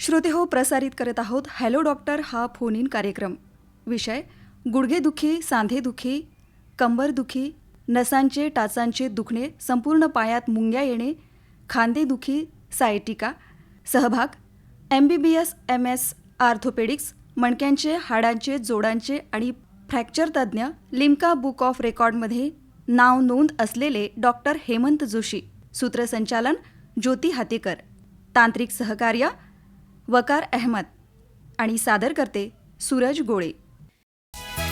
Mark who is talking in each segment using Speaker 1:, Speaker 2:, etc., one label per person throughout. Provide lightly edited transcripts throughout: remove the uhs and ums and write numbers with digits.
Speaker 1: श्रोतेहो, प्रसारित करत आहोत हॅलो डॉक्टर हा फोन इन कार्यक्रम. विषय गुडघेदुखी, सांधेदुखी, कंबरदुखी, नसांचे टाचांचे दुखणे, संपूर्ण पायात मुंग्या येणे, खांदेदुखी, सायटिका. सहभाग MBBS MS आर्थोपेडिक्स, मणक्यांचे, हाडांचे, जोडांचे आणि फ्रॅक्चर तज्ज्ञ, लिम्का बुक ऑफ रेकॉर्डमध्ये नाव नोंद असलेले डॉक्टर हेमंत जोशी. सूत्रसंचालन ज्योती हातेकर. तांत्रिक सहकार्य वकार अहमद आणि सादर करते सूरज गोळे.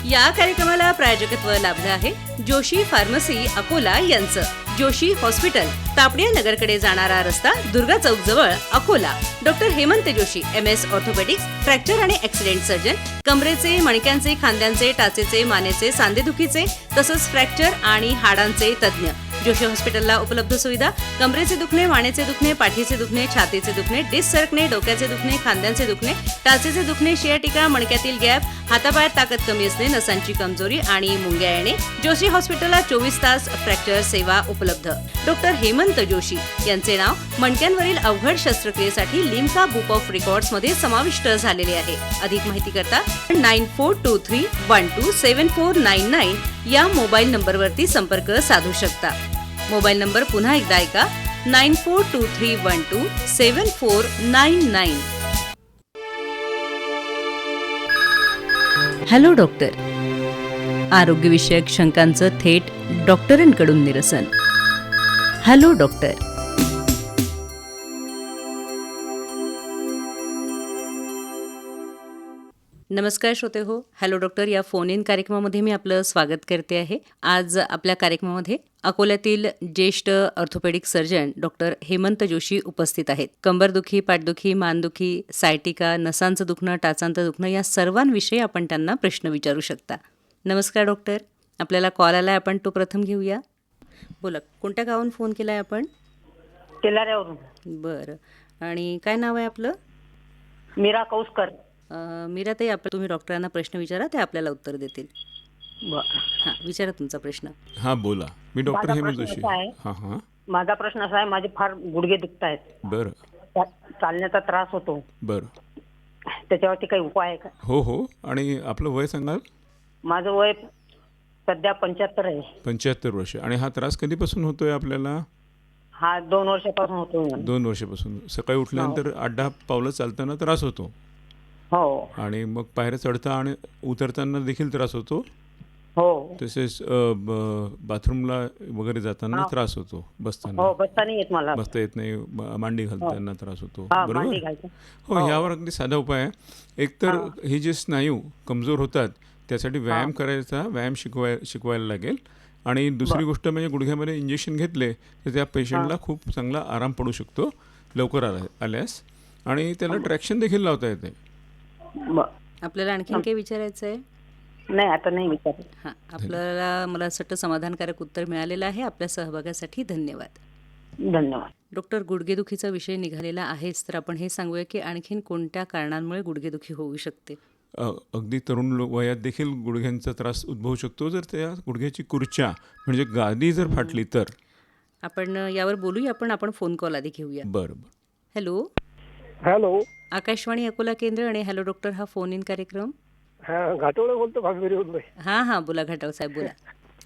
Speaker 2: या कार्यक्रमाला प्रायोजकत्व लाभलं आहे जोशी फार्मसी अकोला यांचं. जोशी हॉस्पिटल, तापडिया नगरकडे जाणारा रस्ता, दुर्गा चौक जवळ, Akola. Doctor Hemant Joshi, MS orthopaedics, fracture आणि ॲक्सिडेंट सर्जन. कमरेचे, मणक्यांचे, खांद्यांचे, टाचेचे, मानेचे, सांधेदुखीचे तसंच फ्रॅक्चर आणि हाडांचे तज्ज्ञ. जोशी हॉस्पिटलला उपलब्ध सुविधा: कमरेचे दुखणे, मानेचे दुखणे, पाठीचे दुखणे, छातीचे दुखणे, डिस्क सरकणे, डोक्याचे दुखणे, खांद्यांचे दुखणे, टाचेचे दुखणे, शियाटिका, मणक्यातील गॅप, हातापायात ताकद कमी असणे, नसांची कमजोरी आणि मुंग्या येणे. जोशी हॉस्पिटलला 24 तास फ्रॅक्चर सेवा उपलब्ध. डॉक्टर हेमंत जोशी यांचे नाव मणक्यांवरील अवघड शस्त्रक्रियेसाठी लिम्का बुक ऑफ रेकॉर्ड्समध्ये समाविष्ट झालेले आहे. अधिक माहिती करता 9423127499 या मोबाईल नंबरवरती संपर्क साधू शकता. मोबाईल नंबर पुन्हा एकदा ऐका: 9423127499. हॅलो डॉक्टर, आरोग्यविषयक शंकांचं थेट डॉक्टरांकडून निरसन. Hello doctor. नमस्कार श्रोते हो, हॅलो डॉक्टर या फोन इन कार्यक्रमामध्ये मी आपलं स्वागत करते आहे. आज आपल्या कार्यक्रमामध्ये अकोल्यातील ज्येष्ठ orthopaedic surgeon doctor Hemant Joshi उपस्थित आहेत. कंबरदुखी, पाठदुखी, मानदुखी, सायटिका, नसांचं दुखणं, टाचांचं दुखणं या सर्वांविषयी आपण त्यांना प्रश्न विचारू शकता. नमस्कार डॉक्टर, आपल्याला कॉल आला आहे, आपण तो प्रथम घेऊया. बोला, कोणत्या गावाहून फोन केला आहे आपण?
Speaker 3: तेलाऱ्यावरून.
Speaker 2: बरं, आणि काय नाव आहे आपलं?
Speaker 3: मीरा कौसकर.
Speaker 2: मीराताई, तुम्ही डॉक्टरांना प्रश्न विचारा, ते आपल्याला उत्तर देतील. हां, विचारा तुमचा प्रश्न.
Speaker 4: हां, बोला. मी डॉक्टर
Speaker 3: माझा
Speaker 4: हेमंत
Speaker 3: प्रश्न
Speaker 4: जोशी.
Speaker 3: असा आहे,
Speaker 4: हां हां
Speaker 3: माझा प्रश्न असा आहे, माझे फार गुडघे दुखत आहेत.
Speaker 4: बरं
Speaker 3: चालण्याचा त्रास होतो,
Speaker 4: बरं.
Speaker 3: त्याच्यावरती काही उपाय आहे का?
Speaker 4: हो हो. आणि आपलं वय सांगाल?
Speaker 3: माझं वय सध्या 75 आहे.
Speaker 4: 75 वर्ष. आणि हा त्रास कधीपासून होतोय आपल्याला?
Speaker 3: हा 2 वर्षापासून होतो.
Speaker 4: 2 वर्षापासून. सकाळी उठल्यानंतर 8-10 पावलं चालताना त्रास होतो.
Speaker 3: हो
Speaker 4: आणि मग पायऱ्या चढता आणि उतरताना देखील त्रास होतो.
Speaker 3: हो.
Speaker 4: तसेच बाथरूमला वगैरे जाताना त्रास होतो. बसताना
Speaker 3: हो, बसता नाही येत मला.
Speaker 4: बसता येत नाही, मांडी घालताना त्रास होतो.
Speaker 3: मांडी
Speaker 4: बरोबर.
Speaker 3: घालते.
Speaker 4: हो, यावर अगदी साधा उपाय आहे. एकतर हे जे स्नायू कमजोर होतात त्यासाठी व्यायाम करायचा, व्यायाम शिकवायला लागेल. आणि दुसरी गोष्ट म्हणजे गुडघ्यामध्ये इंजेक्शन घेतले तर त्या पेशंटला खूप चांगला आराम पडू शकतो लवकर आल्यास. आणि त्याला ट्रॅक्शन देखील लावता येते.
Speaker 2: आपल्याला आणखीन काही विचारायचं आहे?
Speaker 3: नाही, आता नाही विचारत.
Speaker 2: हां, आपल्याला मला असं वाटतं समाधानकारक उत्तर मिळालेलं आहे. आपल्या सहभागासाठी धन्यवाद.
Speaker 3: धन्यवाद.
Speaker 2: डॉक्टर, गुडघेदुखीचा विषय निघालेला आहेच, तर आपण हे सांगूया की आणखीन कोणत्या कारणांमुळे गुडघेदुखी होऊ शकते?
Speaker 4: अगदी तरुण वयात देखील गुडघ्यांचा त्रास उद्भवू शकतो. जर त्या गुडघ्याची खुर्च्या म्हणजे गादी जर फाटली तर. आपण
Speaker 2: यावर बोलूया, आपण फोन कॉल आधी घेऊया.
Speaker 4: बरं.
Speaker 2: हॅलो.
Speaker 5: हॅलो,
Speaker 2: आकाशवाणी अकोला केंद्र आणि हॅलो डॉक्टर हा फोन इन कार्यक्रम.
Speaker 5: हा, घाटोळे बोलतो, भागीरथी.
Speaker 2: हां, बोला घाटाव साहेब, बोला.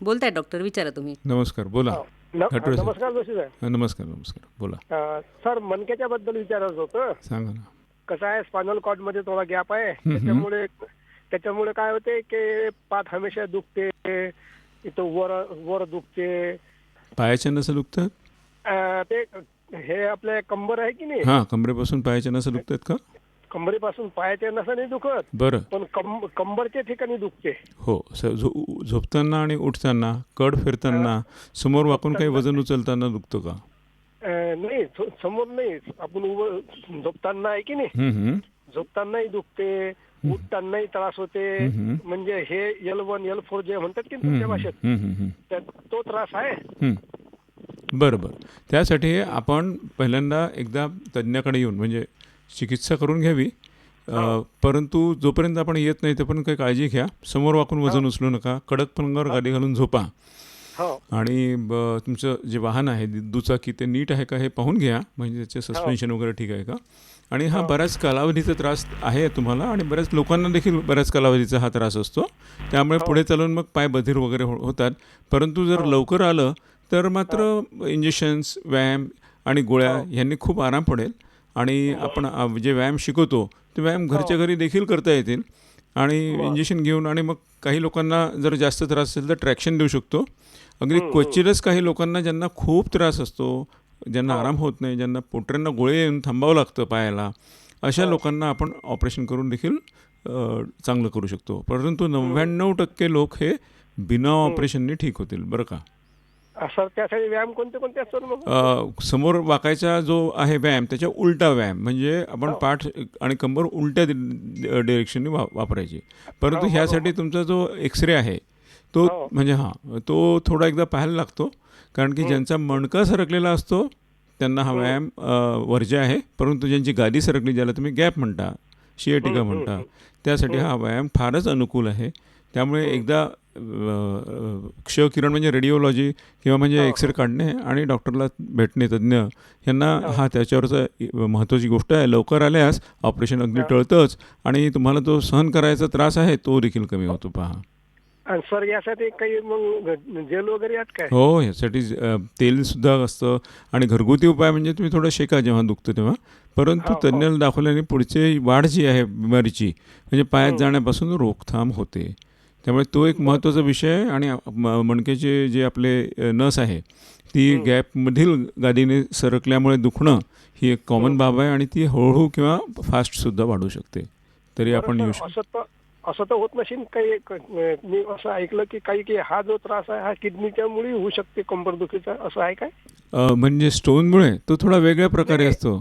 Speaker 2: बोलताय डॉक्टर, विचारा तुम्ही.
Speaker 4: नमस्कार, बोला.
Speaker 5: नमस्कार जोशी साहेब.
Speaker 4: नमस्कार, बोला.
Speaker 5: सर, मणक्याच्या बद्दल विचारायचं होतं.
Speaker 4: सांगा ना.
Speaker 5: कसं आहे, स्पायनल कॉर्ड मध्ये थोडा गॅप आहे. त्याच्यामुळे काय होते की पाठ हमेशा दुखते, इथं वर दुखते.
Speaker 4: पायाच्या नसा दुखतात?
Speaker 5: ते हे आपले कंबर आहे की नाही.
Speaker 4: हां, कमरेपासून पायाच्या नसा दुखतात का?
Speaker 5: कंबरेपासून पायाच्या नसा नाही दुखत.
Speaker 4: बरं.
Speaker 5: पण कंबरच्या ठिकाणी दुखते.
Speaker 4: हो, झोपताना आणि उठताना, कड फिरताना, समोर वाकून काही वजन उचलताना दुखतो का?
Speaker 5: नाही, समोर नाही, आपण झोपताना आहे की नाही, झोपतानाही दुखते, उठतानाही त्रास होते. म्हणजे हे L1 L4 जे म्हणतात की तुमच्या भाषेत, तो त्रास आहे.
Speaker 4: बरं. त्यासाठी आपण पहिल्यांदा एकदा तज्ज्ञाकडे येऊन म्हणजे चिकित्सा करून घ्यावी. परंतु जोपर्यंत आपण येत नाही तोपर्यंत काही काळजी घ्या. समोर वाकून वजन उचलू नका. कडक पलंगावर गादी घालून झोपा. आणि तुमचं जे वाहन आहे दुचाकी ते नीट आहे का हे पाहून घ्या, म्हणजे त्याचे सस्पेन्शन वगैरे ठीक आहे का. आणि हा बऱ्याच कालावधीचा त्रास आहे तुम्हाला आणि बऱ्याच लोकांना देखील बऱ्याच कालावधीचा हा त्रास असतो. त्यामुळे पुढे चालून मग पाय बधीर वगैरे होतात. परंतु जर लवकर आलं तर मात्र इंजेक्शन्स, व्यायाम आणि गोळ्या ह्यांनी खूप आराम पडेल. आणि आपण जे व्यायाम शिकवतो ते व्यायाम घरच्या घरी देखील करता येतील. आणि इंजेक्शन घेऊन आणि मग काही लोकांना जर जास्त त्रास असेल तर ट्रॅक्शन देऊ शकतो. अगदी क्वचितच काही लोकांना ज्यांना खूप त्रास असतो, ज्यांना आराम होत नाही, ज्यांना पोटऱ्यांना गोळे येऊन थांबावं लागतं पायाला, अशा लोकांना आपण ऑपरेशन करून देखील चांगलं करू शकतो. परंतु 99% लोक हे बिना ऑपरेशनने ठीक होतील बरं का.
Speaker 5: सर त्यासाठी व्यायाम कोणते कोणते असतात मग?
Speaker 4: समोर वाकायचा जो आहे व्यायाम त्याच्या उलटा व्यायाम म्हणजे आपण पाठ आणि कंबर उलट्या डिरेक्शनने वापरायची. परंतु ह्यासाठी तुमचा जो एक्सरे आहे तो म्हणजे तो थोडा एकदा पाहायला लागतो. कारण की ज्यांचा मणका सरकलेला असतो त्यांना हा व्यायाम वर्ज्य आहे. परंतु ज्यांची गादी सरकली, ज्याला तुम्ही गॅप म्हणता, शियाटिका म्हणता, त्यासाठी हा व्यायाम फारच अनुकूल आहे. त्यामुळे एकदा क्षकिरण म्हणजे रेडिओलॉजी किंवा म्हणजे एक्सरे काढणे आणि डॉक्टरला भेटणे, तज्ज्ञ यांना त्याच्यावरचं महत्त्वाची गोष्ट आहे. लवकर आल्यास ऑपरेशन अगदी टळतंच आणि तुम्हाला तो सहन करायचा त्रास आहे तो देखील कमी होतो. पहा.
Speaker 5: आणि सर यासाठी काही मग जेल वगैरे आहेत काय?
Speaker 4: हो, ह्यासाठी तेलसुद्धा असतं आणि घरगुती उपाय म्हणजे तुम्ही थोडं शेका जेव्हा दुखतं तेव्हा. परंतु तज्ज्ञाला दाखवल्याने पुढची वाढ जी आहे बिमारीची म्हणजे पायात जाण्यापासून रोकथाम होते. त्यामुळे तो एक महत्त्वाचा विषय आहे. आणि मणक्याचे जे आपले नस आहे ती गॅपमधील गादीने सरकल्यामुळे दुखणं ही एक कॉमन बाब आहे आणि ती हळूहळू किंवा फास्टसुद्धा वाढू शकते. तरी आपण येऊ शकतो.
Speaker 5: असं तर होत नसेल काही? मी असं ऐकलं की काही हा जो त्रास आहे हा किडनीच्या मुळे होऊ शकते, कंबरदुखीचा, असं आहे काय?
Speaker 4: म्हणजे स्टोनमुळे तो थोडा वेगळ्या प्रकारे असतो.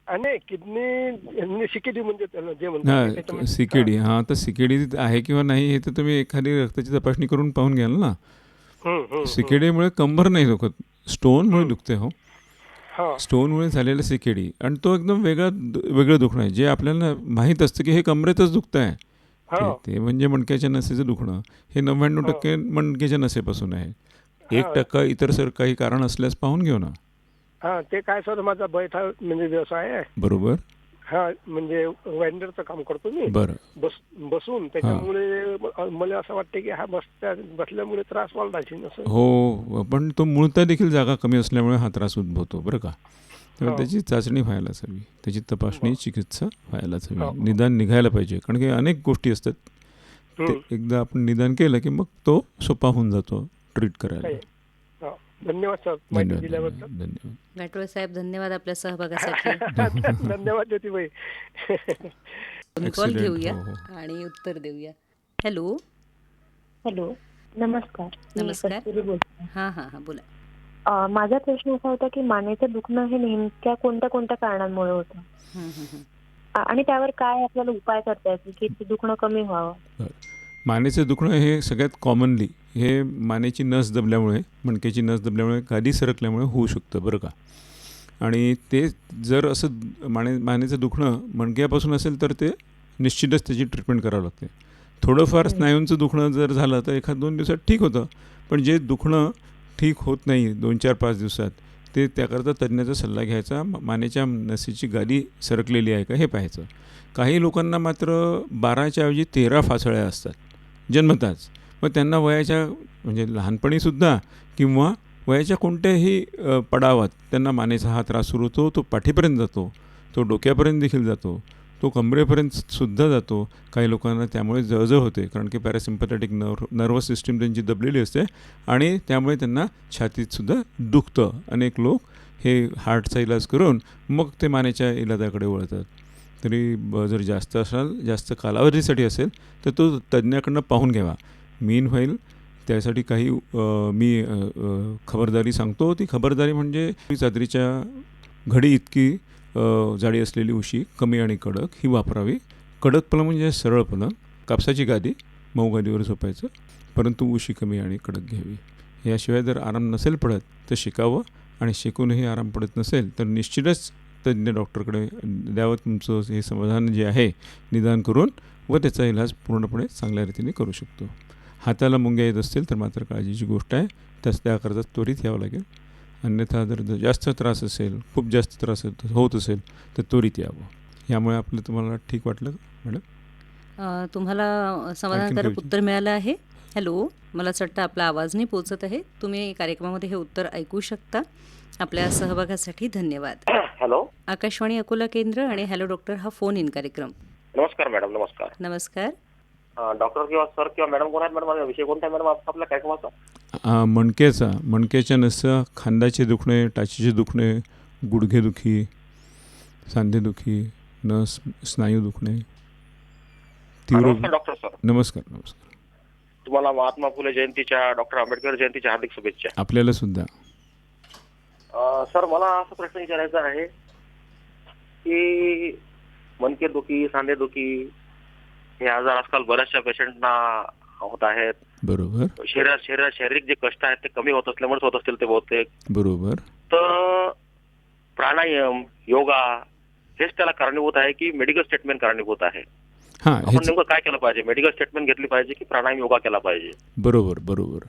Speaker 5: नाही, किडनी सीकेडी म्हणजे त्याला जे
Speaker 4: हां,
Speaker 5: म्हणतात
Speaker 4: सीकेडी. हां, तर सीकेडी आहे किंवा नाही हे तर तुम्ही एखादी रक्ताची तपासणी करून पाहून घ्याल ना. सीकेडीमुळे कंबर नाही दुखत, स्टोनमुळे दुखते. हो, स्टोनमुळे झालेलं सीकेडी आणि तो एकदम वेगळं दुखणं आहे जे आपल्याला माहीत असतं की हे कमरेतच दुखतं आहे. ते म्हणजे मणक्याच्या नसेचं दुखणं हे 99% मणक्याच्या नसेपासून आहे. 1% इतर काही कारण असल्यास पाहून घेऊ ना.
Speaker 5: ते काय सर, माझा बैठा म्हणजे व्यवसाय आहे.
Speaker 4: बरोबर.
Speaker 5: म्हणजे वेंडरचं काम करतो मी.
Speaker 4: बरं.
Speaker 5: बसून त्याच्यामुळे मला असं वाटतं की हा बसल्यामुळे त्रास वाढला असं.
Speaker 4: हो, पण तो मूळता देखील जागा कमी असल्यामुळे हा त्रास उद्भवतो बरं का. त्यामुळे त्याची चाचणी व्हायलाच हवी, त्याची तपासणी, चिकित्सा व्हायलाच हवी, निदान निघायला पाहिजे. कारण की अनेक गोष्टी असतात, ते एकदा आपण निदान केलं की मग तो सोपा होऊन जातो ट्रीट करायला.
Speaker 5: धन्यवाद सर माहिती दिल्याबद्दल.
Speaker 4: धन्यवाद
Speaker 2: गाठोडे साहेब, धन्यवाद आपल्या सहभागासाठी.
Speaker 5: धन्यवाद ज्योतिबाई.
Speaker 2: कॉल घेऊया आणि उत्तर देऊया. हॅलो.
Speaker 6: हॅलो, नमस्कार.
Speaker 2: नमस्कार. हां बोला.
Speaker 6: माझा प्रश्न असा होता की मानेचं दुखणं हे नेमक्या कोणत्या कारणांमुळे होतं आणि त्यावर काय आपल्याला उपाय करता येतील की ते दुखणं कमी व्हावं?
Speaker 4: मानेचं दुखणं हे सगळ्यात कॉमनली हे मानेची नस दबल्यामुळे, मणक्याची नस दबल्यामुळे, गादी सरकल्यामुळे होऊ शकतं बरं का. आणि ते जर असं मानेचं दुखणं मणक्यापासून असेल तर ते निश्चितच त्याची ट्रीटमेंट करावं लागते. थोडंफार स्नायूंचं दुखणं जर झालं तर 1-2 दिवसात ठीक होतं. पण जे दुखणं ठीक होत नाही 2-4-5 दिवसात, ते त्याकरता तज्ज्ञाचा सल्ला घ्यायचा. मानेच्या नसेची गादी सरकलेली आहे का हे पाहायचं. काही लोकांना मात्र 12च्या ऐवजी 13 फासळ्या असतात जन्मताच. मग त्यांना वयाच्या म्हणजे लहानपणीसुद्धा किंवा वयाच्या कोणत्याही पडावात त्यांना मानेचा हा त्रास सुरू होतो. तो पाठीपर्यंत जातो, तो डोक्यापर्यंत देखील जातो, तो कमरेपर्यंत सुद्धा जातो. काही लोकांना त्यामुळे जळजळ होते कारण की पॅरासिम्पॅथॅटिक नर्वस सिस्टीम त्यांची दबलेली असते आणि त्यामुळे त्यांना छातीतसुद्धा दुखतं. अनेक लोक हे हार्टचा इलाज करून मग ते मानेच्या इलाजाकडे वळतात. तरी जर जास्त कालावधीसाठी असेल तर तो तज्ज्ञाकडनं पाहून घ्यावा. मीन होईल त्यासाठी काही मी खबरदारी सांगतो. ती खबरदारी म्हणजे चादरीच्या घडी इतकी जाडी असलेली उशी, कमी आणि कडक, ही वापरावी. कडक पलंग म्हणजे सरळ पलंग, कापसाची गादी, मऊ गादीवर झोपायचं, परंतु उशी कमी आणि कडक घ्यावी. याशिवाय जर आराम नसेल पडत तर शिकावं आणि शिकूनही आराम पडत नसेल तर निश्चितच तज्ज्ञ डॉक्टरकडे द्यावं. तुमचं हे समाधान जे आहे निदान करून व त्याचा इलाज पूर्णपणे चांगल्या रीतीने करू शकतो. हाताला मुंग्या येत असतील तर मात्र काळजीची गोष्ट आहे, त्याकरता त्वरित यावं लागेल. अन्यथा जर जास्त त्रास असेल, खूप जास्त त्रास होत असेल तर त्वरित यावं. यामुळे आपलं तुम्हाला ठीक वाटलं मॅडम?
Speaker 2: तुम्हाला समाधानकारक
Speaker 4: घ्यायची.
Speaker 2: उत्तर मिळालं आहे. हॅलो, मला असं वाटतं आपला आवाज नाही पोचत आहे. तुम्ही कार्यक्रमामध्ये हे उत्तर ऐकू शकता. आपल्या सहभागासाठी धन्यवाद.
Speaker 7: हॅलो,
Speaker 2: आकाशवाणी अकोला केंद्र आणि हॅलो डॉक्टर हा फोन इन कार्यक्रम.
Speaker 7: नमस्कार मॅडम. नमस्कार.
Speaker 2: नमस्कार.
Speaker 7: डॉक्टर किंवा सर किंवा मॅडम कोण आहेत मॅडम? माझा विषय कोणता आहे मॅडम आपल्या कार्यक्रमाचा?
Speaker 4: मणक्याच्या नसा, खांद्याचे दुखणे, टाचीचे दुखणे, गुडघेदुखी, सांधेदुखी, नस स्नायू दुखणे, तीव्र.
Speaker 7: नमस्कार डॉक्टर सर.
Speaker 4: नमस्कार. नमस्कार.
Speaker 7: तुम्हाला महात्मा फुले जयंतीच्या, डॉक्टर आंबेडकर जयंतीच्या हार्दिक शुभेच्छा.
Speaker 4: आपल्याला सुद्धा.
Speaker 7: सर, मला असा प्रश्न विचारायचा आहे की मणकेदुखी, सांधेदुखी हे आजार आजकाल बऱ्याचशा पेशंटना होत आहेत.
Speaker 4: बरोबर.
Speaker 7: शारीरिक जे कष्ट आहेत ते कमी होत असल्यामुळेच होत असतील ते बहुतेक.
Speaker 4: बरोबर.
Speaker 7: तर प्राणायाम, योगा हेच त्याला कारणीभूत आहे की मेडिकल स्टेटमेंट कारणीभूत आहे?
Speaker 4: हां,
Speaker 7: आपण नेमकं काय केलं पाहिजे? मेडिकल स्टेटमेंट घेतली पाहिजे की प्राणायाम, योगा केला पाहिजे?
Speaker 4: बरोबर. बरोबर.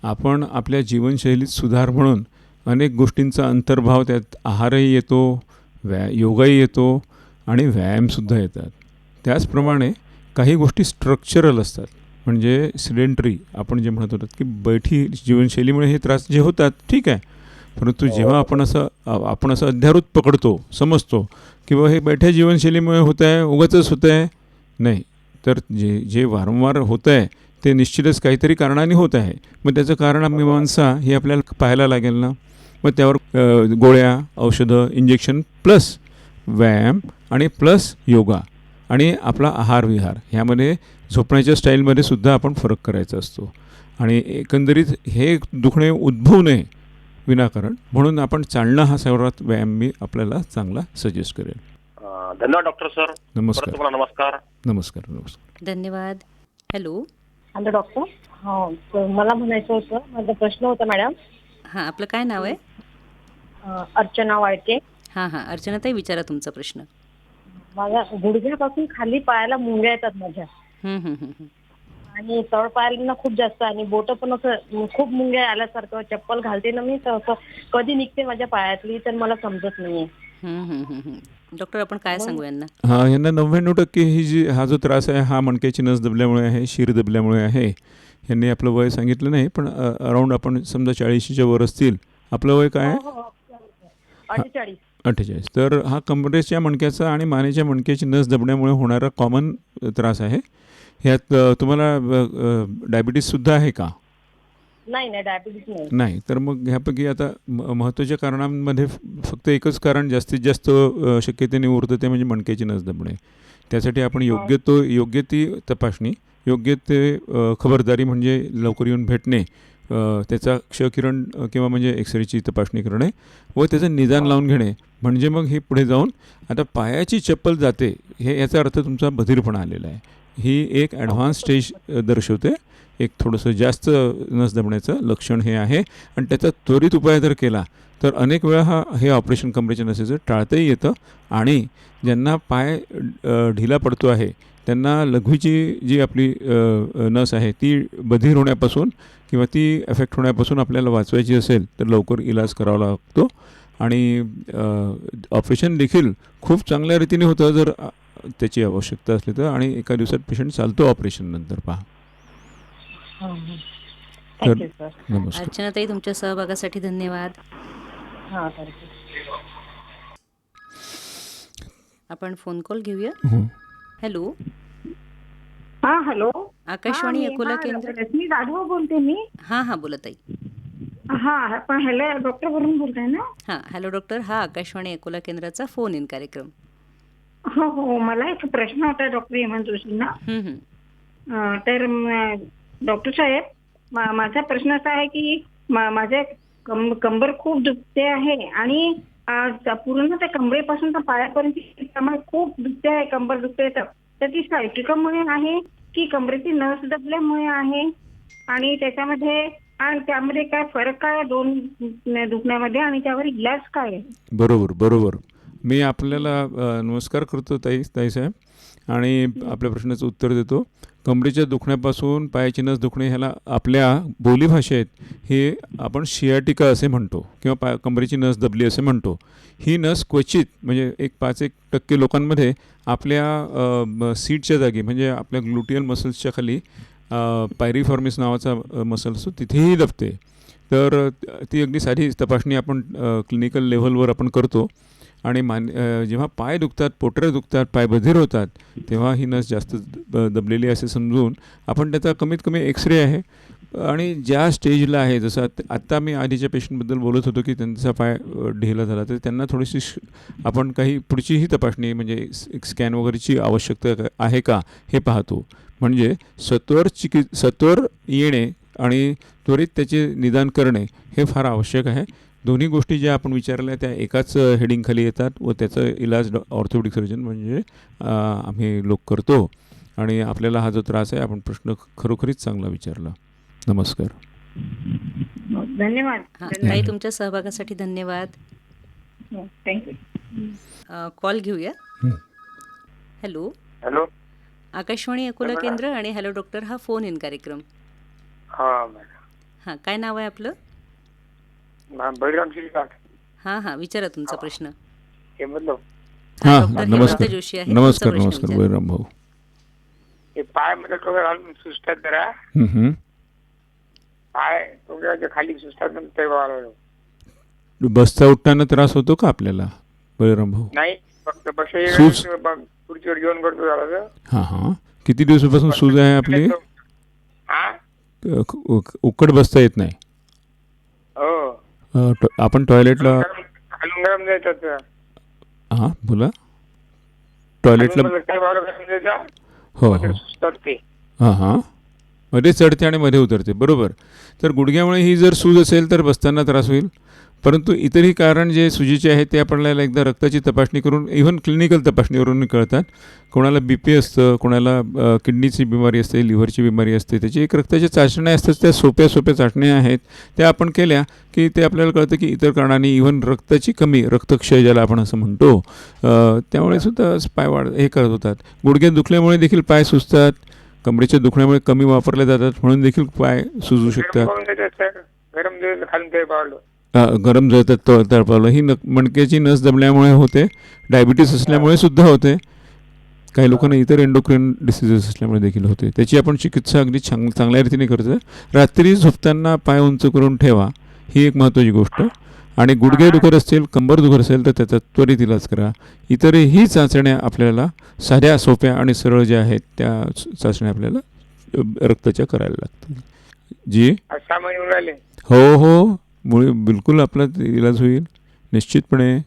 Speaker 4: आपण आपल्या जीवनशैलीत सुधार म्हणून अनेक गोष्टींचा अंतर्भाव, त्यात आहारही येतो, योगाही येतो आणि व्यायामसुद्धा येतात. त्याचप्रमाणे काही गोष्टी स्ट्रक्चरल असतात, म्हणजे सिडेंटरी आपण जे म्हणत होतो की बैठी जीवनशैलीमुळे हे त्रास जे होतात ठीक आहे, परंतु जेव्हा आपण असं अध्यारूत पकडतो, समजतो किंवा हे बैठ्या जीवनशैलीमुळे होत आहे, उगाचच होत आहे, नाही, तर जे वारंवार होत आहे ते निश्चितच काहीतरी कारणाने होत आहे. मग त्याचं कारण मीमांसा हे आपल्याला पाहायला लागेल ना. मग त्यावर गोळ्या, औषधं, इंजेक्शन प्लस व्यायाम आणि प्लस योगा आणि आपला आहार विहार ह्यामध्ये झोपण्याच्या स्टाईलमध्ये सुद्धा आपण फरक करायचा असतो. आणि एकंदरीत हे दुखणे उद्भवू नये विनाकारण म्हणून आपण चालणं हा सर्वात व्यायाम मी आपल्याला चांगला सजेस्ट करेल.
Speaker 7: धन्यवाद डॉक्टर सर.
Speaker 4: नमस्कार.
Speaker 7: तुम्हाला नमस्कार.
Speaker 4: नमस्कार. नमस्कार.
Speaker 2: धन्यवाद. हॅलो.
Speaker 6: Hello doctor. हो, तर मला म्हणायचं होतं, माझा प्रश्न होता मॅडम.
Speaker 2: हां, आपलं काय नाव आहे?
Speaker 6: अर्चना वाळके.
Speaker 2: हां हां, अर्चनाताई विचारा तुमचा प्रश्न.
Speaker 6: माझ्या गुडघ्यापासून खाली पायाला मुंग्या येतात माझ्या,
Speaker 2: हं, हं, हं, हं.
Speaker 6: आणि तळ पायाला खूप जास्त, आणि बोट पण असं खूप मुंग्या आल्यासारखं. चप्पल घालते ना मी तर असं कधी निघते माझ्या पायातली, तर मला समजत नाहीये.
Speaker 2: हं, हं, हं, हं. डॉक्टर, आपण काय सांगू यांना?
Speaker 4: हां, यांना 99% हा जो त्रास आहे हा मणक्याची नस दबल्यामुळे आहे, शिर दबल्यामुळे आहे. यांनी आपलं वय सांगितलं नाही, पण अराऊंड आपण समजा 40च्या वर असतील. आपलं वय काय आहे?
Speaker 6: 48.
Speaker 4: 48. तर हा कमरेच्या मणक्याचा आणि मानेच्या मणक्याची नस दबण्यामुळे होणारा कॉमन त्रास आहे. ह्यात तुम्हाला डायबिटीससुद्धा आहे का?
Speaker 6: नाही, डायबिटीस नाही.
Speaker 4: नाही. तर मग ह्यापैकी आता महत्त्वाच्या कारणांमध्ये फक्त एकच कारण जास्तीत जास्त शक्यतेने उरतं, ते म्हणजे मणक्याची नस दबणे. त्यासाठी आपण योग्य ती तपासणी, योग्य ते खबरदारी म्हणजे लवकर येऊन भेटणे, त्याचा क्षकिरण किंवा म्हणजे एक्सरेची तपासणी करणे व त्याचं निदान लावून घेणे, म्हणजे मग हे पुढे जाऊन आता पायाची चप्पल जाते हे याचा अर्थ तुमचा बधिरपणा आलेला आहे. ही एक ॲडव्हान्स स्टेज दर्शवते. एक थोडंसं जास्त नस दबण्याचं लक्षण हे आहे, आणि त्याचा त्वरित उपाय जर केला तर अनेक वेळा हे ऑपरेशन कमरेच्या नसेचं टाळताही येतं. आणि ज्यांना पाय ढिला पडतो आहे त्यांना लघवीची जी आपली नस आहे ती बधीर होण्यापासून किंवा ती एफेक्ट होण्यापासून आपल्याला वाचवायची असेल तर लवकर इलाज करावा लागतो. आणि ऑपरेशन देखील खूप चांगल्या रीतीने होतं जर त्याची आवश्यकता असली तर, आणि एका दिवसात पेशंट चालतो ऑपरेशन नंतर. पहा. तर
Speaker 6: थँक्यू सर.
Speaker 4: नमस्कार.
Speaker 2: अर्चनाताई, तुमच्या सहभागासाठी धन्यवाद.
Speaker 6: हां, थँक्यू.
Speaker 2: आपण फोन कॉल घेऊया.
Speaker 4: हो.
Speaker 2: हॅलो.
Speaker 8: हा, हॅलो.
Speaker 2: आकाशवाणी अकोला केंद्र.
Speaker 8: रश्मी जाधव बोलते मी.
Speaker 2: हां हां, बोला ताई.
Speaker 8: हा, पण हॅलो डॉक्टर वरून बोलताय ना?
Speaker 2: हां, हॅलो डॉक्टर हा आकाशवाणी अकोला केंद्राचा फोन इन कार्यक्रम.
Speaker 8: हो हो, मला एक प्रश्न होता डॉक्टर हेमंत जोशींना.
Speaker 2: हं, हं.
Speaker 8: तर डॉक्टर साहेब, माझा प्रश्न असा आहे की माझे कंबर खूप दुखते आहे, आणि पूर्ण त्या कमरेपासून तर पायापर्यंत खूप दुखते आहे, कंबर दुखते. तर ती सायटिकामुळे आहे की कमरेची नस दबल्यामुळे आहे, आणि त्यामध्ये काय फरक काय दोन दुखण्यामध्ये, आणि त्यावर इलाज काय आहे?
Speaker 4: बरोबर. मी आपल्याला नमस्कार करतो ताईसाहेब आणि आपल्या प्रश्नाचं उत्तर देतो. कमरेच्या दुखण्यापासून पायाची नस दुखणे ह्याला आपल्या बोलीभाषेत हे आपण शियाटिका असे म्हणतो किंवा कमरेची नस दबली असे म्हणतो. ही नस क्वचित म्हणजे 5-1% लोकांमध्ये आपल्या सीटच्या जागी म्हणजे आपल्या ग्लुटियल मसल्सच्या खाली पायरिफॉर्मिस नावाचा मसल असतो तिथेही दबते. तर ती अगदी साधी तपासणी आपण क्लिनिकल लेव्हलवर आपण करतो आणि जेव्हा पाय दुखतात, पोटऱ्या दुखतात, पाय बधीर होतात तेव्हा ही नस जास्त दबलेली असे समजून आपण त्याचा कमीत कमी एक्सरे आहे आणि ज्या स्टेजला आहे, जसं आत्ता मी आधीच्या पेशंटबद्दल बोलत होतो की त्यांचा पाय ढिला झाला तर त्यांना थोडीशी आपण काही पुढचीही तपासणी म्हणजे एक स्कॅन वगैरेची आवश्यकता आहे का हे पाहतो. म्हणजे सत्वर येणे आणि त्वरित त्याचे निदान करणे हे फार आवश्यक आहे. दोन्ही गोष्टी ज्या आपण विचारल्या त्या एकाच हेडिंगखाली येतात व त्याचा इलाज ऑर्थोपेडिक सर्जन म्हणजे आम्ही लोक करतो. आणि आपल्याला हा जो त्रास आहे आपण प्रश्न खरोखरीच चांगला विचारला. नमस्कार.
Speaker 8: धन्यवाद.
Speaker 2: ताई तुमच्या सहभागासाठी धन्यवाद.
Speaker 8: थँक्यू.
Speaker 2: कॉल घेऊया. हॅलो.
Speaker 5: हॅलो.
Speaker 2: आकाशवाणी अकोला केंद्र आणि हॅलो डॉक्टर हा फोन इन कार्यक्रम.
Speaker 5: हा मॅडम.
Speaker 2: हां, काय नाव आहे आपलं?
Speaker 5: बळीराम शिरसाट.
Speaker 2: हां, विचारा तुमचा प्रश्न.
Speaker 5: हे मतलब
Speaker 4: हां,
Speaker 2: डॉक्टर
Speaker 4: नमस्कार.
Speaker 2: हेमंत जोशी आहे.
Speaker 4: नमस्कार
Speaker 2: तुमचा प्रश्न
Speaker 4: नमस्कार
Speaker 2: विचारा.
Speaker 4: बळीराम भाऊ.
Speaker 5: हे पाय मध्ये टोके घालून सुस्तात जरा, पाय टोक्याच्या खाली सुस्तात ते
Speaker 4: बसता उठताना त्रास होतो का आपल्याला बळीराम भाऊ?
Speaker 5: नाही, फक्त
Speaker 4: सूज?
Speaker 5: खुर्चीवर जेवण करतो जरा.
Speaker 4: हां. किती दिवसापासून सूज आहे आपली?
Speaker 5: हा.
Speaker 4: उकड बसता येत नाही.
Speaker 5: हो.
Speaker 4: आपण टॉयलेटला
Speaker 5: खालून गरम द्यायचं.
Speaker 4: हां बोला. टॉयलेटला हो हां मध्ये चढते आणि मध्ये उतरते बरोबर. तर गुडघ्यामुळे ही जर सूज असेल तर बसताना त्रास होईल. परंतु इतरही कारण जे सुजीचे आहेत ते आपल्याला एकदा रक्ताची तपासणी करून इव्हन क्लिनिकल तपासणीवरून कळतात. कोणाला BP असतं, कोणाला किडनीची बिमारी असते, लिव्हरची बिमारी असते, त्याची एक रक्ताच्या चाचण्या असतात. त्या सोप्या चाचण्या आहेत त्या आपण केल्या की ते आपल्याला कळतं की इतर कारणांनी इव्हन रक्ताची कमी, रक्तक्षय ज्याला आपण असं म्हणतो, त्यामुळे सुद्धा पाय हे करत होतात. गुडघे दुखल्यामुळे देखील पाय सुजतात, कमरेच्या दुखण्यामुळे कमी वापरले जातात म्हणून देखील पाय सुजू शकतात. गरम जळतात तळपावलं ही मणक्याची नस दबल्यामुळे होते. डायबिटीस असल्यामुळे सुद्धा होते. काही लोकांना इतर एंडोक्राइन डिसीजेस असल्यामुळे देखील होते. त्याची आपण चिकित्सा अगदी चांगल्या रीतीने करतो. रात्री झोपताना पाय उंच करून ठेवा ही एक महत्त्वाची गोष्ट. आणि गुडघे दुखत असतील, कंबर दुखत असेल तर त्याचा त्वरित इलाज करा. इतरही चाचण्या आपल्याला साध्या, सोप्या आणि सरळ ज्या आहेत त्या चाचण्या आपल्याला रक्ताच्या करायला लागतात. जी हो मुळे बिलकुल आपला इलाज होईल निश्चितपणे.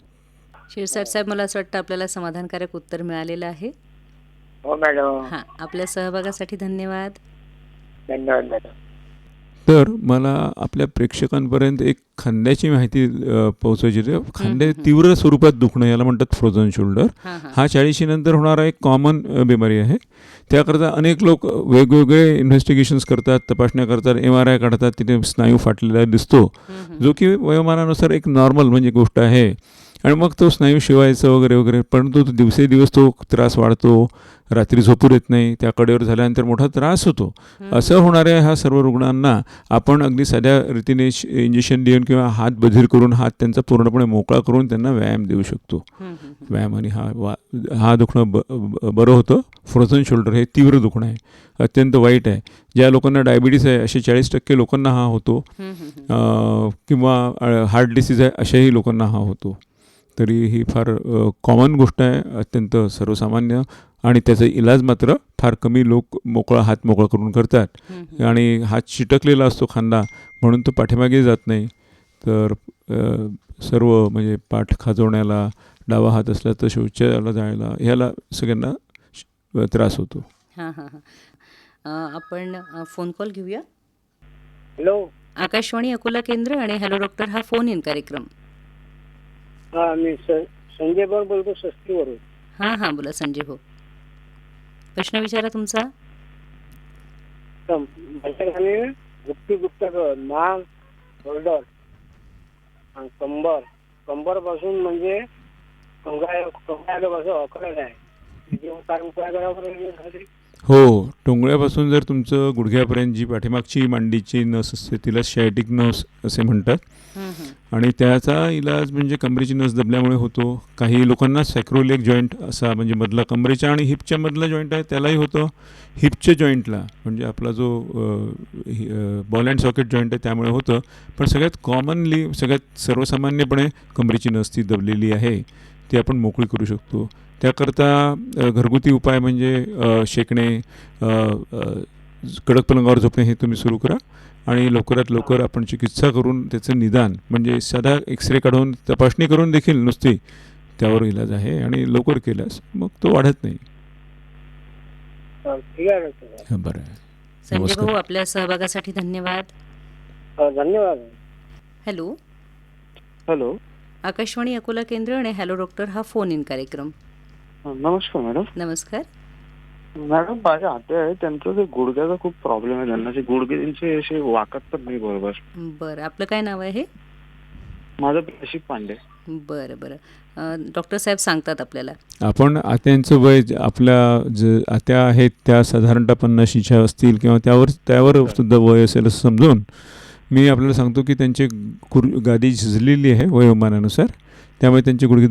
Speaker 2: शिरसाट साहेब, मला असं वाटतं आपल्याला समाधानकारक उत्तर मिळालेलं आहे.
Speaker 5: हो मॅडम.
Speaker 2: हां, आपल्या सहभागासाठी धन्यवाद.
Speaker 5: धन्यवाद मॅडम.
Speaker 4: तर मला आपल्या प्रेक्षकांपर्यंत एक खांद्याची माहिती पोहोचायची होती. खांदे तीव्र स्वरूपात दुखणं याला म्हणतात फ्रोझन शोल्डर. हा 40 नंतर होणारा एक कॉमन बिमारी आहे. त्याकरता अनेक लोक वेगवेगळे इन्व्हेस्टिगेशन्स करतात, तपासण्या करतात, MRI काढतात, तिथे स्नायू फाटलेला दिसतो जो की वयोमानानुसार एक नॉर्मल म्हणजे गोष्ट आहे. आणि मग तो स्नायू शिवायचं वगैरे परंतु दिवसेदिवस तो त्रास वाढतो, रात्री झोपू देत नाही, त्या कडेवर झाल्यानंतर मोठा त्रास होतो. असं होणाऱ्या ह्या सर्व रुग्णांना आपण अगदी साध्या रीतीने इंजेक्शन देऊन किंवा हात बधीर करून हात त्यांचा पूर्णपणे मोकळा करून त्यांना व्यायाम देऊ शकतो. व्यायाम आणि हा दुखणं बरं होतं. फ्रोझन शोल्डर हे तीव्र दुखणं आहे, अत्यंत वाईट आहे. ज्या लोकांना डायबिटीस आहे असे 40% लोकांना हा होतो, किंवा हार्ट डिसीज आहे अशाही लोकांना हा होतो. तरी ही फार कॉमन गोष्ट आहे, अत्यंत सर्वसामान्य. आणि त्याचा इलाज मात्र फार कमी लोक हात मोकळा करून करतात. आणि हात चिटकलेला असतो खांदा म्हणून तो पाठीमागे जात नाही. तर सर्व म्हणजे पाठ खाजवण्याला, डावा हात असला तर शौचाला जायला, ह्याला सगळ्यांना त्रास होतो.
Speaker 2: आपण फोन कॉल घेऊया.
Speaker 5: हॅलो.
Speaker 2: आकाशवाणी अकोला केंद्र आणि हॅलो डॉक्टर हा फोन इन कार्यक्रम.
Speaker 5: हा, मी संजय भाऊ बोलतो सस्तीवरून.
Speaker 2: हां, बोला संजय भाऊ. प्रश्न विचारा तुमचा.
Speaker 5: माझ्या दुखतं मान, शोल्डर आणि कंबर पासून म्हणजे कंगळ्याला अकरा आहे काय उपाय करावा?
Speaker 4: हो, टोंगळ्यापासून जर तुमचं गुडघ्यापर्यंत जी पाठीमागची मांडीची नस असते तिला शायटिक नस असे म्हणतात. आणि त्याचा इलाज म्हणजे कमरेची नस दबल्यामुळे होतो. काही लोकांना सॅक्रोइलिक जॉईंट असा म्हणजे मधला कमरेच्या आणि हिपच्या मधला जॉईंट आहे त्यालाही होतं. हिपच्या जॉईंटला म्हणजे आपला जो बॉल अँड सॉकेट जॉईंट आहे त्यामुळे होतं. पण सगळ्यात कॉमनली सगळ्यात सर्वसामान्यपणे कमरेची नस ती दबलेली आहे ती आपण मोकळी करू शकतो. त्याकरता घरगुती उपाय म्हणजे शेकणे, कडक पलंगावर झोपणे हे तुम्ही सुरू करा आणि लवकरात लवकर आपण चिकित्सा करून त्याचं निदान म्हणजे साधा एक्सरे काढून तपासणी करून देखील नुसती त्यावर इलाज आहे आणि लवकर केल्यास मग तो वाढत नाही.
Speaker 5: ठीक आहे डॉक्टर.
Speaker 4: बरं आहे.
Speaker 2: संजय
Speaker 4: नमस्कार.
Speaker 2: भाऊ, आपल्या सहभागासाठी धन्यवाद.
Speaker 5: धन्यवाद.
Speaker 2: हॅलो,
Speaker 9: हॅलो,
Speaker 2: आकाशवाणी अकोला केंद्र आणि हॅलो डॉक्टर हा फोन इन कार्यक्रम.
Speaker 9: नमस्कार मॅडम.
Speaker 2: नमस्कार.
Speaker 9: मॅडम माझ्या आत्या आहे त्यांचं ते गुडघ्याचा खूप प्रॉब्लेम आहे. त्यांना गुडघे त्यांचे असे वाकत पण नाही बरोबर.
Speaker 2: बरं, आपलं काय नाव आहे?
Speaker 9: माझं प्रेषिक पांडे.
Speaker 2: बरं बरं, डॉक्टर साहेब सांगतात आपल्याला.
Speaker 4: आपण आत्यांचं वय आपल्या जे आत्या आहेत त्या साधारणतः 50च्या असतील किंवा त्यावर सुद्धा वय असेल असं समजून मी आपल्याला सांगतो की त्यांची गादी झिजलेली आहे वयोमानानुसार. त्यामुळे त्यांचे गुडघे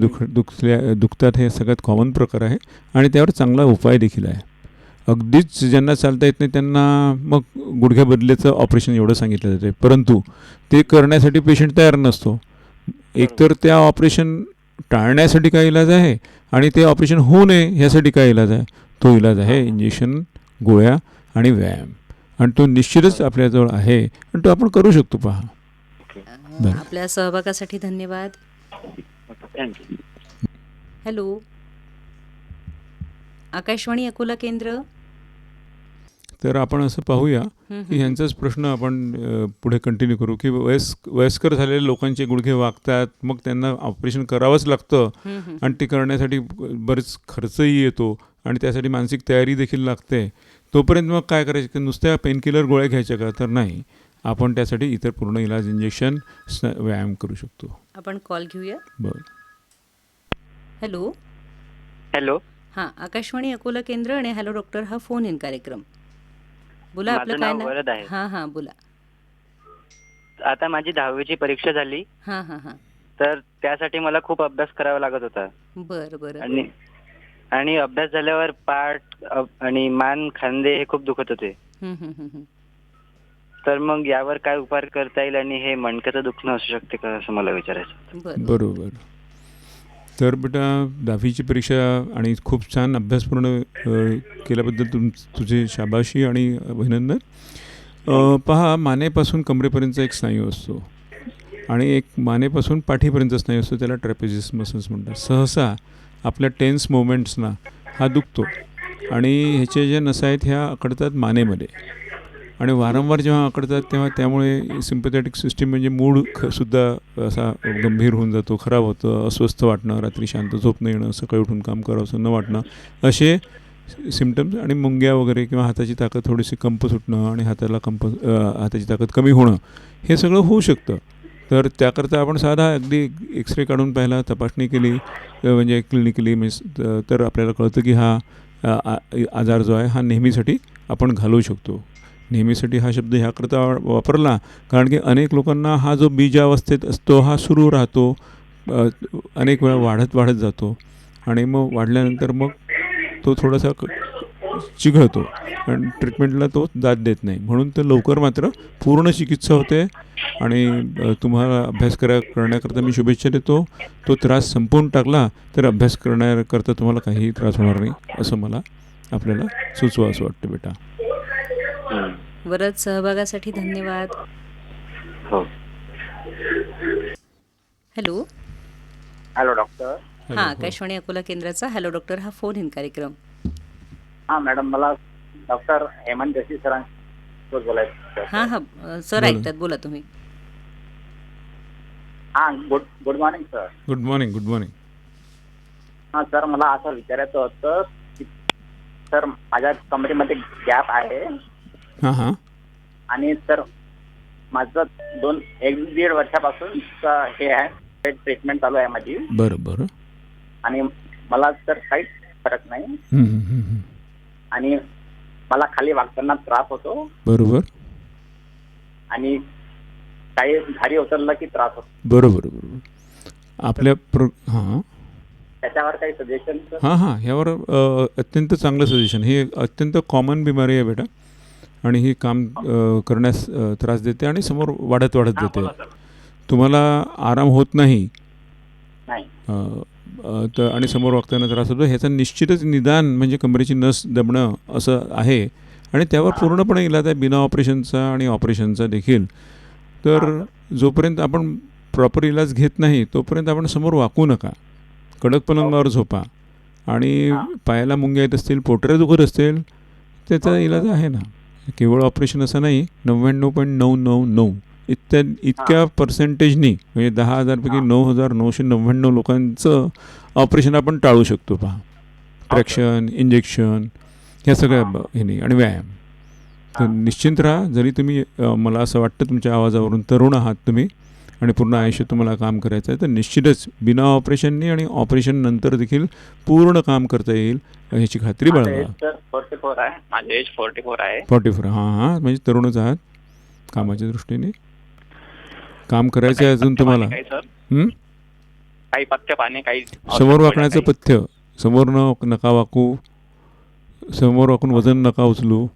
Speaker 4: दुखतात हे सगळ्यात कॉमन प्रकार आहे आणि त्यावर चांगला उपाय देखील आहे. अगदीच ज्यांना चालता येत नाही त्यांना मग गुडघ्या बदलेचं ऑपरेशन एवढं सांगितलं जाते. परंतु ते करण्यासाठी पेशंट तयार नसतो. एकतर त्या ऑपरेशन टाळण्यासाठी काय इलाज आहे आणि ते ऑपरेशन होऊ नये ह्यासाठी काय इलाज आहे. तो इलाज आहे इंजेक्शन, गोळ्या आणि व्यायाम. आणि तो निश्चितच आपल्याजवळ आहे आणि तो आपण करू शकतो. पहा.
Speaker 2: आपल्या सहभागासाठी धन्यवाद.
Speaker 9: थँक्यू.
Speaker 2: हॅलो, आकाशवाणी अकोला केंद्र.
Speaker 4: तर आपण असं पाहूया की ह्यांचाच प्रश्न आपण पुढे कंटिन्यू करू की वयस्कर झालेल्या लोकांचे गुडघे वाकतात, मग त्यांना ऑपरेशन करावंच लागतं आणि ते करण्यासाठी बरेच खर्चही येतो आणि त्यासाठी मानसिक तयारी देखील लागते. तोपर्यंत मग काय करायचं की नुसत्या पेनकिलर गोळ्या घ्यायच्या का? तर नाही, आपण त्यासाठी इतर पूर्ण इलाज, इंजेक्शन, व्यायाम करू शकतो.
Speaker 2: आपण कॉल घेऊया.
Speaker 4: बरं.
Speaker 2: हॅलो.
Speaker 10: हॅलो.
Speaker 2: हां, आकाशवाणी अकोला केंद्र आणि हॅलो डॉक्टर हा फोन इन कार्यक्रम. बोला,
Speaker 10: माझं
Speaker 2: आपलं काय
Speaker 10: नाव
Speaker 2: नाव?
Speaker 10: वरद आहे.
Speaker 2: हां हां, बोला.
Speaker 10: आता माझी 10वीची परीक्षा झाली
Speaker 2: हां हां हां.
Speaker 10: तर त्यासाठी मला खूप अभ्यास करावा लागत होता.
Speaker 2: बरं बरं.
Speaker 10: आणि अभ्यास झाल्यावर पाठ आणि मान, खांदे हे खूप दुखत होते. तर मग यावर काय उपाय करता येईल आणि हे मणक्याचं दुखणं असू शकते का असं मला विचारायचं.
Speaker 4: बरोबर. तर बेटा 10वीची परीक्षा आणि खूप छान अभ्यास पूर्ण केल्याबद्दल तुझे शाबाशी आणि अभिनंदन. पहा, मानेपासून कमरेपर्यंतचा एक स्नायू असतो आणि एक मानेपासून पाठीपर्यंत स्नायू असतो, त्याला ट्रॅपेझियस मसल्स म्हणतात. सहसा आपल्या टेन्स मुवमेंट्सना हा दुखतो आणि ह्याच्या ज्या नसा आहेत ह्या अकडतात मानेमध्ये आणि वारंवार जेव्हा अकडतात तेव्हा त्यामुळे सिम्पॅथेटिक सिस्टीम म्हणजे मूडसुद्धा असा गंभीर होऊन जातो, खराब होतं, अस्वस्थ वाटणं, रात्री शांत झोप न येणं, सकाळी उठून काम करावंसं न वाटणं, असे सिम्पटम्स. आणि मुंग्या वगैरे किंवा हाताची ताकद थोडीशी कंप सुटणं आणि हाताची ताकद कमी होणं हे सगळं होऊ शकतं. तर त्याकरता आपण साधा अगदी एक्सरे काढून पाहिला, तपासणी केली म्हणजे क्लिनिकली तर आपल्याला कळतं की हा आजार जो आहे हा नेहमीसाठी आपण घालवू शकतो. नेहमीसाठी हा शब्द ह्याकरता वापरला कारण की अनेक लोकांना हा जो बीजावस्थेत असतो हा सुरू राहतो, अनेक वेळा वाढत जातो आणि मग वाढल्यानंतर मग तो थोडासा चिघळतो आणि ट्रीटमेंटला तो दाद देत नाही. म्हणून तर लवकर मात्र पूर्ण चिकित्सा होते आणि तुम्हाला अभ्यास करण्याकरता मी शुभेच्छा देतो. तो त्रास संपवून टाकला तर अभ्यास करण्याकरता तुम्हाला काहीही त्रास होणार नाही असं मला आपल्याला सुचवा असं वाटतं बेटा.
Speaker 2: वरद, सहभागासाठी धन्यवाद. हॅलो.
Speaker 10: Hello doctor.
Speaker 2: हां, आकाशवाणी अकोला केंद्राचा हॅलो डॉक्टर हा फोन इन कार्यक्रम.
Speaker 10: हा मॅडम, मला डॉक्टर हेमंत जोशी सरांसोबत बोलायचं.
Speaker 2: हां हां, सर ऐकतात, बोला तुम्ही.
Speaker 10: हा, good morning sir.
Speaker 4: Good morning.
Speaker 10: हा सर, मला असं विचारायचं होतं की सर माझ्या कमरेमध्ये गॅप आहे
Speaker 4: हां
Speaker 10: आणि सर माझं 1-1.5 वर्षापासून हे आहे, ट्रीटमेंट चालू आहे माझी.
Speaker 4: बरं.
Speaker 10: आणि मला तर काहीच फरक नाही.
Speaker 4: हम्म, हम्म, हम्म.
Speaker 10: आणि मला खाली वागताना त्रास होतो
Speaker 4: बरोबर
Speaker 10: आणि काही भारी उचललं की त्रास होतो.
Speaker 4: बरोबर बरोबर आपल्या हां
Speaker 10: त्याच्यावर काही सजेशन?
Speaker 4: हां ह्यावर अत्यंत चांगलं सजेशन. ही एक अत्यंत कॉमन बिमारी आहे बेटा आणि ही काम करण्यास त्रास देते आणि समोर वाढत जाते. तुम्हाला आराम होत नाही तर आणि समोर वागताना त्रास होतो. ह्याचं निश्चितच निदान म्हणजे कमरेची नस दबणं असं आहे आणि त्यावर पूर्णपणे इलाज आहे बिना ऑपरेशनचा आणि ऑपरेशनचा देखील. तर जोपर्यंत आपण प्रॉपर इलाज घेत नाही तोपर्यंत आपण समोर वाकू नका. कडक पलंगावर झोपा आणि पायाला मुंग्या येत असतील, पोटऱ्या दुखत असतील, त्याचा इलाज आहे ना. केवळ ऑपरेशन असं नाही. 99.999 इतक्या पर्सेंटेजनी म्हणजे 10,000पैकी 9,999 लोकांचं ऑपरेशन आपण टाळू शकतो. पहा, ट्रॅक्शन, इंजेक्शन ह्या सगळ्या ह्यानी आणि व्यायाम. तर निश्चिंत राहा. जरी तुम्ही मला असं वाटतं तुमच्या आवाजावरून तरुण आहात तुम्ही आणि पूर्ण आयुष्य तुम्हाला काम करायचं आहे तर निश्चितच बिना ऑपरेशननी आणि ऑपरेशन नंतर देखील पूर्ण काम करता येईल ह्याची खात्री बाळगा.
Speaker 10: 44 आहे. माझे एज 44 आहे.
Speaker 4: 44 हां म्हणजे तरुणच आहात. कामाच्या दृष्टीने काम करायचं आहे अजून तुम्हाला.
Speaker 10: काही पथ्य पाणी, काही
Speaker 4: समोर वाकण्याचं पथ्य. समोर नका वाकू, समोर वाकून वजन नका उचलू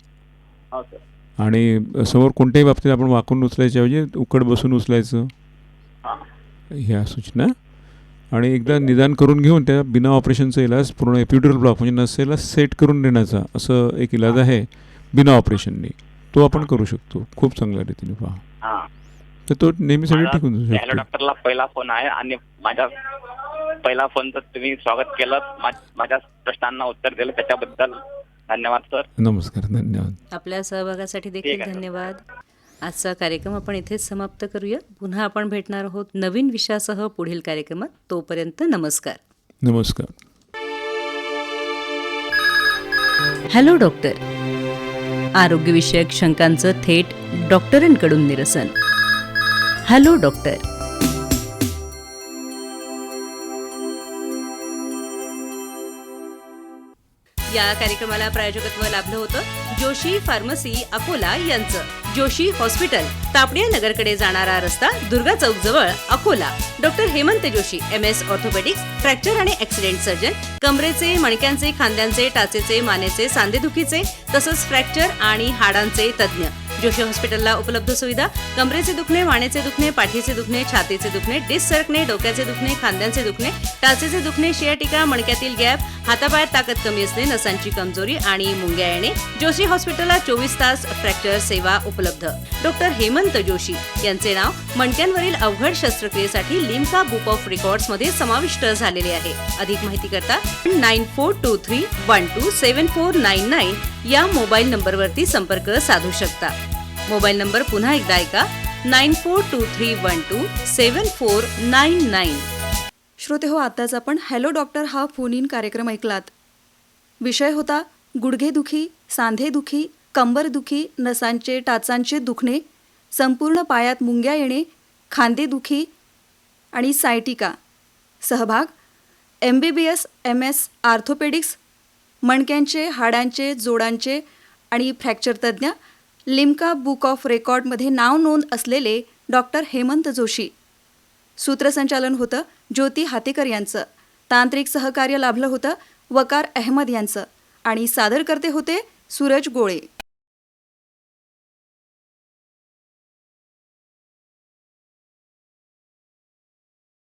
Speaker 4: आणि समोर कोणत्याही बाबतीत आपण वाकून उचलायच्या ऐवजी उकड बसून उचलायचं ह्या सूचना. आणि एकदा निदान करून घेऊन त्या बिना ऑपरेशनचा इलाज पूर्ण एपिड्युरल ब्लॉक म्हणजे नसेला सेट करून देण्याचा असं एक इलाज आहे बिना ऑपरेशननी. तो आपण करू शकतो खूप चांगल्या रीतीने. पहा तर तो नेहमीसाठी ठीक होऊन जाऊ शकतो.
Speaker 10: डॉक्टरला पहिला फोन आहे आणि माझ्या पहिला फोनचं तुम्ही स्वागत केलं, माझ्या प्रश्नांना उत्तर दिलं त्याच्याबद्दल धन्यवाद सर.
Speaker 4: नमस्कार, धन्यवाद.
Speaker 2: आपल्या सहभागासाठी देखील धन्यवाद. आजचा कार्यक्रम आपण इथेच समाप्त करूया. पुन्हा आपण भेटणार आहोत नवीन विषयासह पुढील कार्यक्रमात. तोपर्यंत नमस्कार.
Speaker 4: नमस्कार.
Speaker 2: हॅलो डॉक्टर, आरोग्यविषयक शंकांचं थेट डॉक्टरांकडून निरसन. Hello doctor. या कार्यक्रमाला प्रायोजकत्व लाभलं होतं जोशी फार्मसी अकोला यांचं. जोशी हॉस्पिटल, तापडिया नगरकडे जाणारा रस्ता, दुर्गा चौक जवळ, Akola. Doctor Hemant Joshi, MS orthopaedics, fracture आणि ॲक्सिडेंट सर्जन, कमरेचे, मणक्यांचे, खांद्यांचे, टाचेचे, मानेचे, सांधेदुखीचे तसंच फ्रॅक्चर आणि हाडांचे तज्ज्ञ. जोशी हॉस्पिटलला उपलब्ध सुविधा: कमरेचे दुखणे, मानेचे दुखणे, पाठीचे दुखणे, छातीचे दुखणे, डिस्क सरकणे, डोक्याचे दुखणे, खांद्यांचे दुखणे, टाचेचे दुखणे, शियाटिका, मणक्यातील गॅप, हातापायात ताकद कमी असणे, नसांची कमजोरी आणि मुंग्या येणे. जोशी हॉस्पिटलला 24 तास फ्रॅक्चर सेवा उपलब्ध. डॉक्टर हेमंत जोशी यांचे नाव मणक्यांवरील अवघड शस्त्रक्रियेसाठी लिम्का बुक ऑफ रेकॉर्ड्स मध्ये समाविष्ट झालेले आहे. अधिक माहिती करता 9423127499 या मोबाईल नंबरवरती संपर्क साधू शकता. मोबाईल नंबर पुन्हा एकदा ऐका, 9423127499.
Speaker 1: श्रोते हो, आताच आपण हॅलो डॉक्टर हा फोन इन कार्यक्रम ऐकलात. विषय होता गुडघेदुखी, सांधेदुखी, कंबरदुखी, नसांचे टाचांचे दुखणे, संपूर्ण पायात मुंग्या येणे, खांदेदुखी आणि सायटिका. सहभाग MBBS MS ऑर्थोपेडिक्स, मणक्यांचे, हाडांचे, जोडांचे आणि फ्रॅक्चर तज्ज्ञ, लिम्का बुक ऑफ रेकॉर्डमध्ये नाव नोंद असलेले डॉक्टर हेमंत जोशी. सूत्रसंचालन होतं ज्योती हातेकर यांचं. तांत्रिक सहकार्य लाभलं होतं वकार अहमद यांचं आणि सादर करते होते सूरज गोळे.